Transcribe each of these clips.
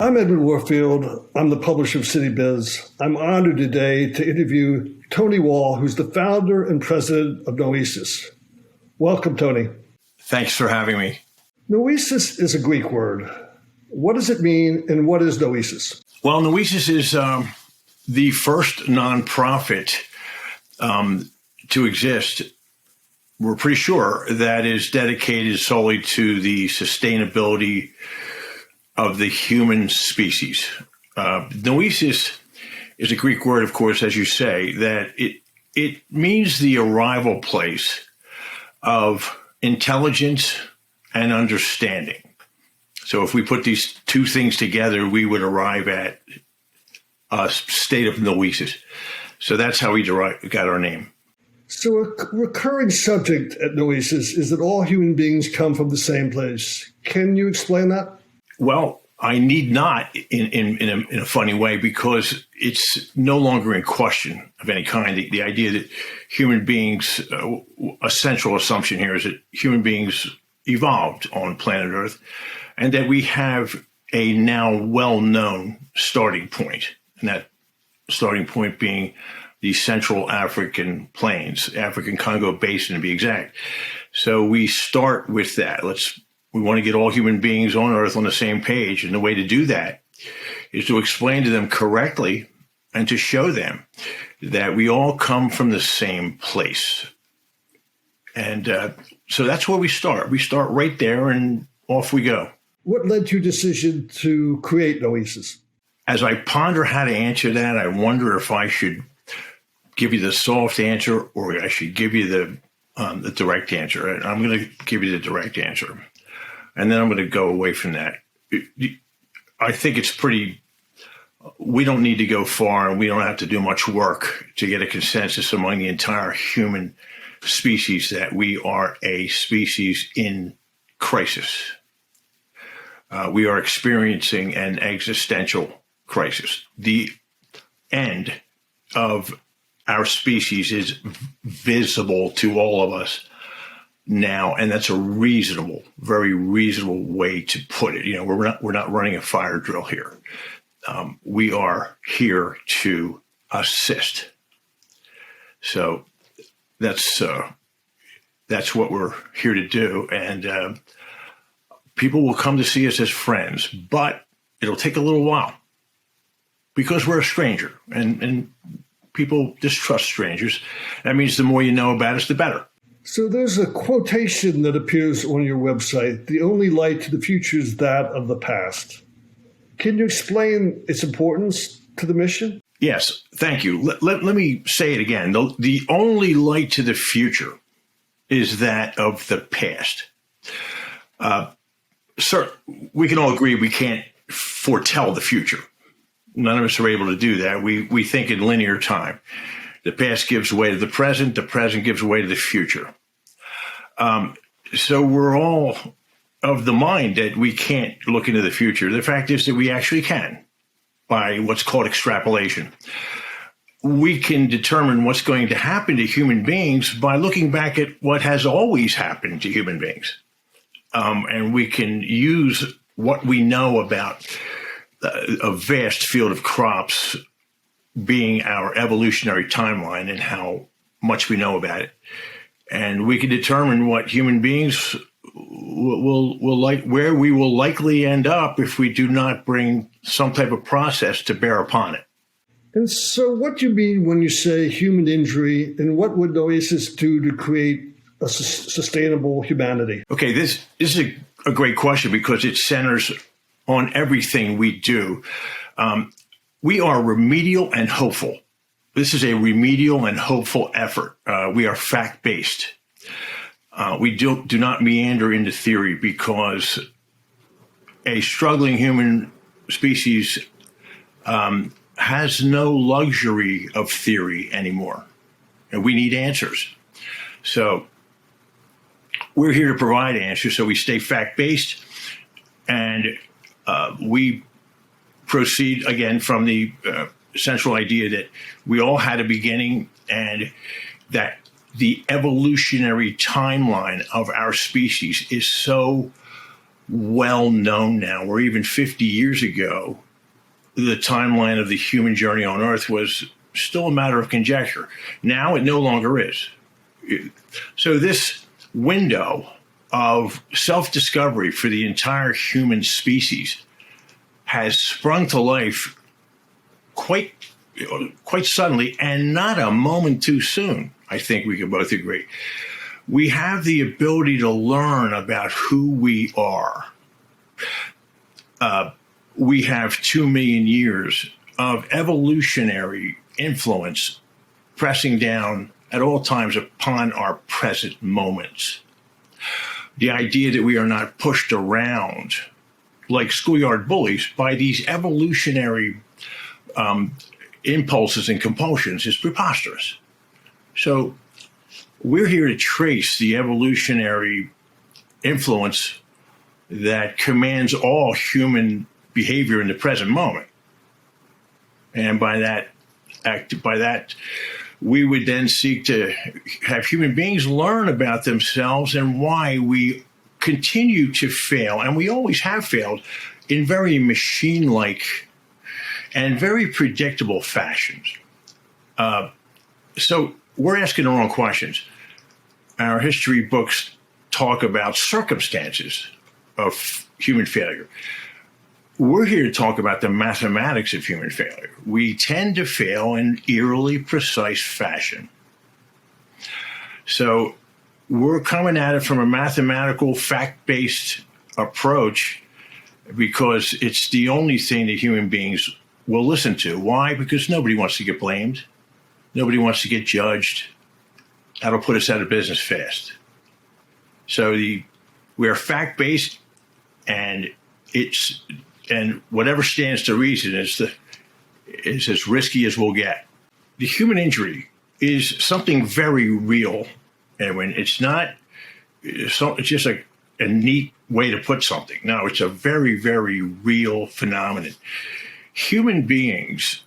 I'm Edward Warfield. I'm the publisher of Citybiz. I'm honored today to interview Tony Wall, who's the founder and president of Noesis. Welcome, Tony. Thanks for having me. Noesis is a Greek word. What does it mean, and what is Noesis? Well, Noesis is the first nonprofit to exist, we're pretty sure, that is dedicated solely to the sustainability of the human species. Noesis is a Greek word, of course, as you say, that it means the arrival place of intelligence and understanding. So if we put these two things together, we would arrive at a state of noesis. So that's how we got our name. So a recurring subject at Noesis is that all human beings come from the same place. Can you explain that? Well, I need not in a funny way, because it's no longer in question of any kind. The idea that human beings, a central assumption here is that human beings evolved on planet Earth, and that we have a now well-known starting point, and that starting point being the Central African plains, African Congo Basin to be exact. So we start with that. We want to get all human beings on Earth on the same page, and the way to do that is to explain to them correctly and to show them that we all come from the same place. And so that's where we start. We start right there, and off we go. What led to your decision to create Noesis? As I ponder how to answer that, I wonder if I should give you the soft answer or I should give you the direct answer. I'm going to give you the direct answer, and then I'm going to go away from that. I think it's we don't need to go far, and we don't have to do much work to get a consensus among the entire human species that we are a species in crisis. We are experiencing an existential crisis. The end of our species is visible to all of us now, and that's a very reasonable way to put it. We're not running a fire drill here. We are here to assist. So that's what we're here to do, and people will come to see us as friends, but it'll take a little while because we're a stranger, and people distrust strangers. That means the more you know about us, the better. So there's a quotation that appears on your website: "The only light to the future is that of the past." Can you explain its importance to the mission? Yes, thank you. Let me say it again. The only light to the future is that of the past. Sir, we can all agree we can't foretell the future. None of us are able to do that. We think in linear time. The past gives way to the present gives way to the future. So we're all of the mind that we can't look into the future. The fact is that we actually can, by what's called extrapolation. We can determine what's going to happen to human beings by looking back at what has always happened to human beings. And we can use what we know about a vast field of crops being our evolutionary timeline and how much we know about it. And we can determine what human beings will like, where we will likely end up if we do not bring some type of process to bear upon it. And so what do you mean when you say human injury, and what would Noesis do to create a sustainable humanity? Okay, this is a great question because it centers on everything we do. We are remedial and hopeful. This is a remedial and hopeful effort. We are fact-based. We do not meander into theory, because a struggling human species has no luxury of theory anymore, and we need answers. So we're here to provide answers, so we stay fact-based, and we proceed, again, from the central idea that we all had a beginning, and that the evolutionary timeline of our species is so well known now, where even 50 years ago, the timeline of the human journey on Earth was still a matter of conjecture. Now it no longer is. So this window of self-discovery for the entire human species has sprung to life quite suddenly, and not a moment too soon. I think we can both agree. We have the ability to learn about who we are. We have 2 million years of evolutionary influence pressing down at all times upon our present moments. The idea that we are not pushed around like schoolyard bullies by these evolutionary impulses and compulsions is preposterous. So we're here to trace the evolutionary influence that commands all human behavior in the present moment. And by that, we would then seek to have human beings learn about themselves and why we continue to fail, and we always have failed, in very machine-like and very predictable fashions. So we're asking the wrong questions. Our history books talk about circumstances of human failure. We're here to talk about the mathematics of human failure. We tend to fail in eerily precise fashion. So we're coming at it from a mathematical, fact-based approach because it's the only thing that human beings will listen to. Why? Because nobody wants to get blamed. Nobody wants to get judged. That'll put us out of business fast. So we are fact-based, and whatever stands to reason is as risky as we'll get. The human injury is something very real, Edwin. It's just a neat way to put something. No, it's a very, very real phenomenon. Human beings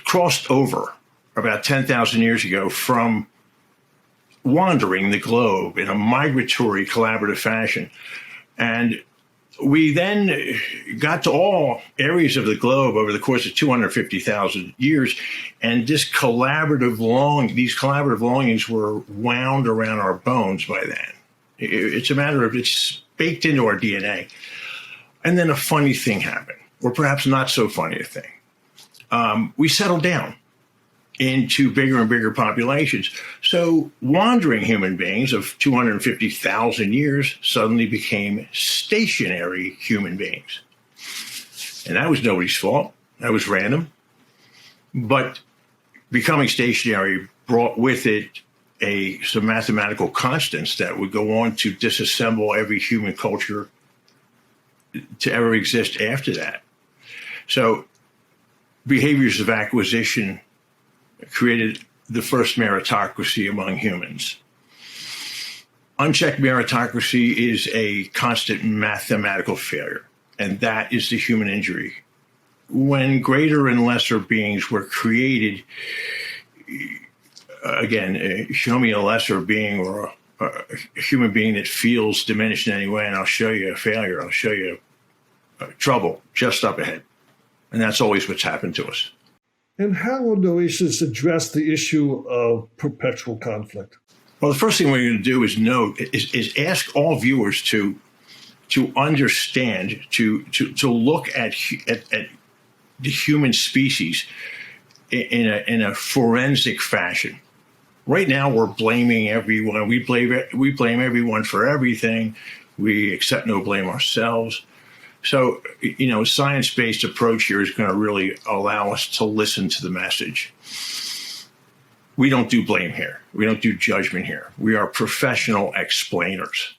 crossed over about 10,000 years ago from wandering the globe in a migratory, collaborative fashion. And we then got to all areas of the globe over the course of 250,000 years, and these collaborative longings were wound around our bones by then. It's a matter of, it's baked into our DNA. And then a funny thing happened, or perhaps not so funny a thing. We settled down into bigger and bigger populations. So wandering human beings of 250,000 years suddenly became stationary human beings. And that was nobody's fault. That was random. But becoming stationary brought with it some mathematical constants that would go on to disassemble every human culture to ever exist after that. So behaviors of acquisition created the first meritocracy among humans. Unchecked meritocracy is a constant mathematical failure, and that is the human injury. When greater and lesser beings were created, again, show me a lesser being or a human being that feels diminished in any way, and I'll show you a failure. I'll show you trouble just up ahead. And that's always what's happened to us. And how will Noesis address the issue of perpetual conflict? Well, the first thing we're going to do is ask all viewers to understand, to look at the human species in a forensic fashion. Right now, we're blaming everyone. We blame everyone for everything. We accept no blame ourselves. So, a science-based approach here is going to really allow us to listen to the message. We don't do blame here. We don't do judgment here. We are professional explainers.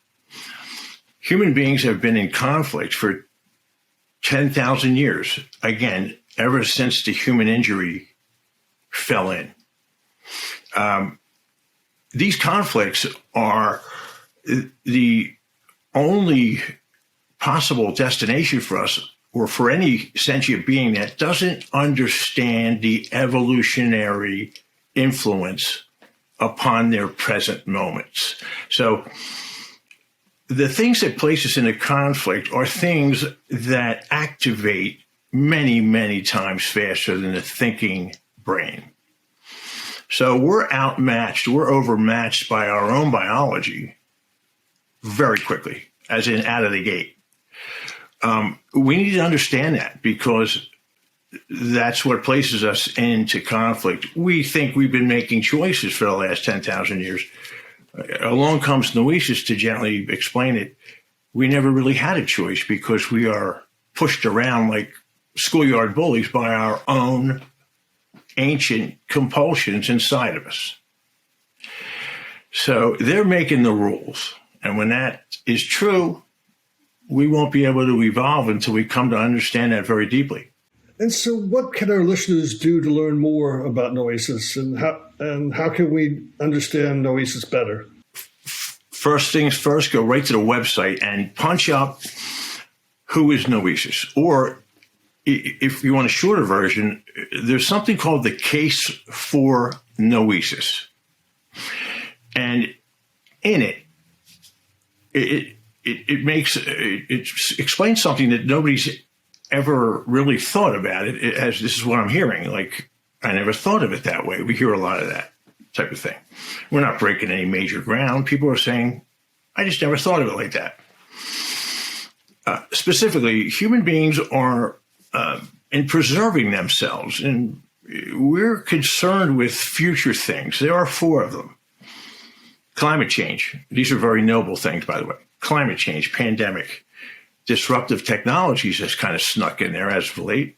Human beings have been in conflict for 10,000 years. Again, ever since the human injury fell in. These conflicts are the only possible destination for us, or for any sentient being that doesn't understand the evolutionary influence upon their present moments. So the things that place us in a conflict are things that activate many, many times faster than the thinking brain. So we're outmatched, we're overmatched by our own biology very quickly, as in out of the gate. We need to understand that, because that's what places us into conflict. We think we've been making choices for the last 10,000 years. Along comes Noesis to gently explain it. We never really had a choice, because we are pushed around like schoolyard bullies by our own ancient compulsions inside of us. So they're making the rules. And when that is true, we won't be able to evolve until we come to understand that very deeply. And so what can our listeners do to learn more about Noesis, and how can we understand Noesis better? First things first, go right to the website and punch up who is Noesis. Or if you want a shorter version, there's something called the case for Noesis. And in it, it explains something that nobody's ever really thought about it, as this is what I'm hearing. Like, I never thought of it that way. We hear a lot of that type of thing. We're not breaking any major ground. People are saying, I just never thought of it like that. Specifically, human beings are in preserving themselves, and we're concerned with future things. There are 4 of them. Climate change. These are very noble things, by the way. Climate change, pandemic, disruptive technologies has kind of snuck in there as of late.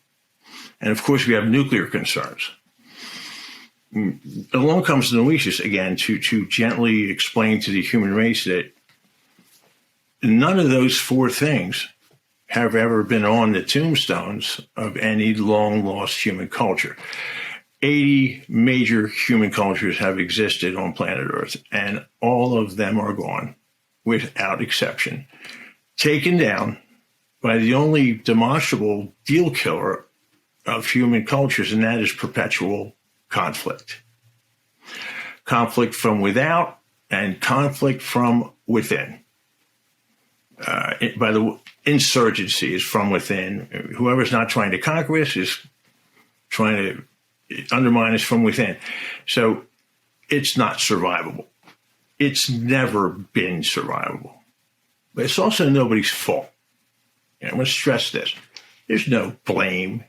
And of course, we have nuclear concerns. Along comes Noesis again to gently explain to the human race that none of those 4 things have ever been on the tombstones of any long-lost human culture. 80 major human cultures have existed on planet Earth, and all of them are gone, without exception, taken down by the only demonstrable deal killer of human cultures, and that is perpetual conflict. Conflict from without and conflict from within. By the insurgency is from within. Whoever's not trying to conquer us is trying to undermine us from within. So it's not survivable. It's never been survivable. But it's also nobody's fault. And I'm going to stress this. There's no blame.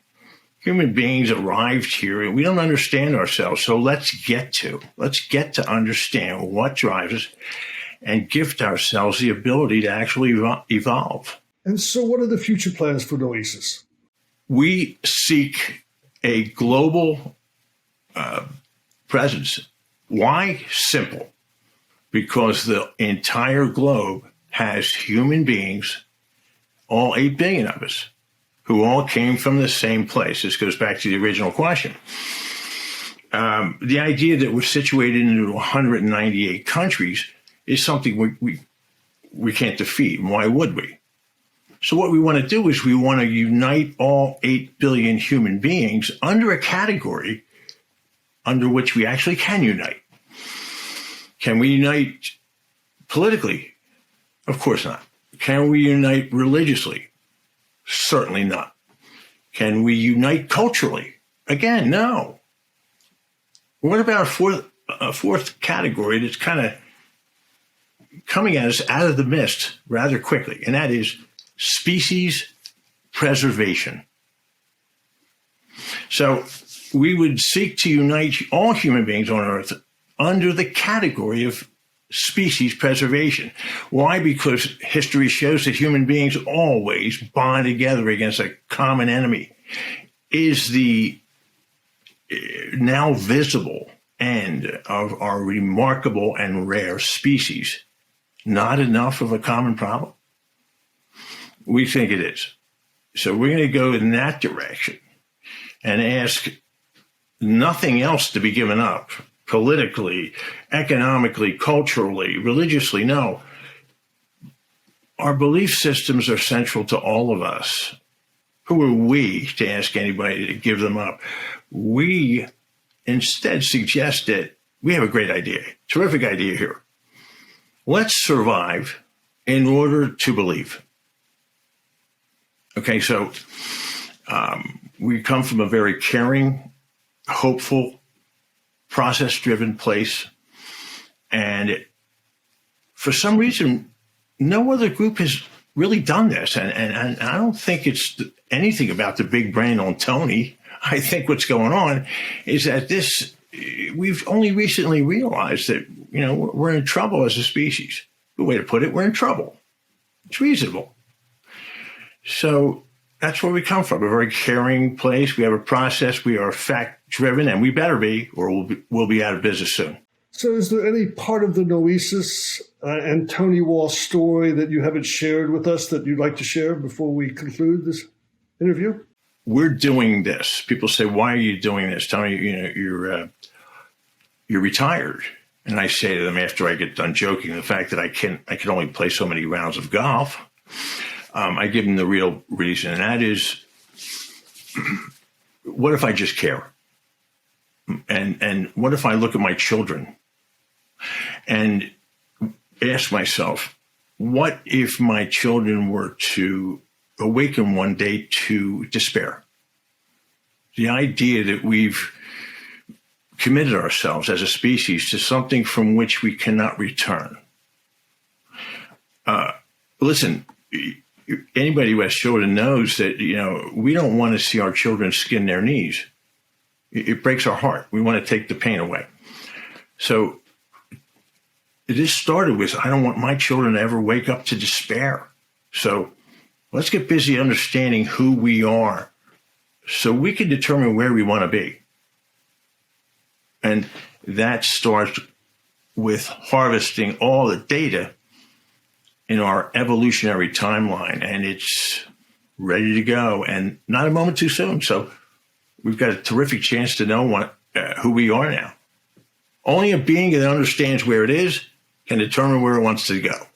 Human beings arrived here and we don't understand ourselves. So let's get to understand what drives us and gift ourselves the ability to actually evolve. And so what are the future plans for Noesis? We seek a global presence. Why? Simple. Because the entire globe has human beings, all 8 billion of us, who all came from the same place. This goes back to the original question. The idea that we're situated in 198 countries is something we can't defeat. And why would we? So what we want to do is we want to unite all 8 billion human beings under a category under which we actually can unite. Can we unite politically? Of course not. Can we unite religiously? Certainly not. Can we unite culturally? Again, no. What about a fourth category that's kind of coming at us out of the mist rather quickly, and that is species preservation. So we would seek to unite all human beings on Earth under the category of species preservation. Why? Because history shows that human beings always bond together against a common enemy. Is the now visible end of our remarkable and rare species not enough of a common problem? We think it is. So we're going to go in that direction and ask nothing else to be given up politically, economically, culturally, religiously. No. Our belief systems are central to all of us. Who are we to ask anybody to give them up? We instead suggest that we have a great idea, terrific idea here. Let's survive in order to believe. Okay, so we come from a very caring, hopeful, process-driven place. And for some reason, no other group has really done this. And I don't think it's anything about the big brain on Tony. I think what's going on is that we've only recently realized that, we're in trouble as a species. Good way to put it, we're in trouble. It's reasonable. So that's where we come from, a very caring place. We have a process. We are fact-driven, and we better be, or we'll be out of business soon. So is there any part of the Noesis and Tony Wall's story that you haven't shared with us that you'd like to share before we conclude this interview? We're doing this. People say, why are you doing this? Tony, you're retired. And I say to them after I get done joking, the fact that I can only play so many rounds of golf, I give them the real reason. And that is, what if I just care? And what if I look at my children and ask myself, what if my children were to awaken one day to despair? The idea that we've committed ourselves as a species to something from which we cannot return. Listen, anybody who has children knows that, we don't want to see our children skin their knees. It breaks our heart. We want to take the pain away. So this started with, I don't want my children to ever wake up to despair. So let's get busy understanding who we are so we can determine where we want to be. And that starts with harvesting all the data in our evolutionary timeline, and it's ready to go, and not a moment too soon. So we've got a terrific chance to know who we are now. Only a being that understands where it is can determine where it wants to go.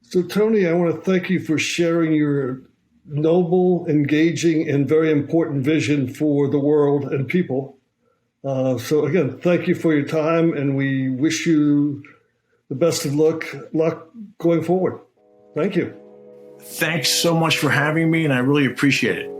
So, Tony, I want to thank you for sharing your noble, engaging, and very important vision for the world and people. So, again, thank you for your time, and we wish you the best of luck going forward. Thank you. Thanks so much for having me, and I really appreciate it.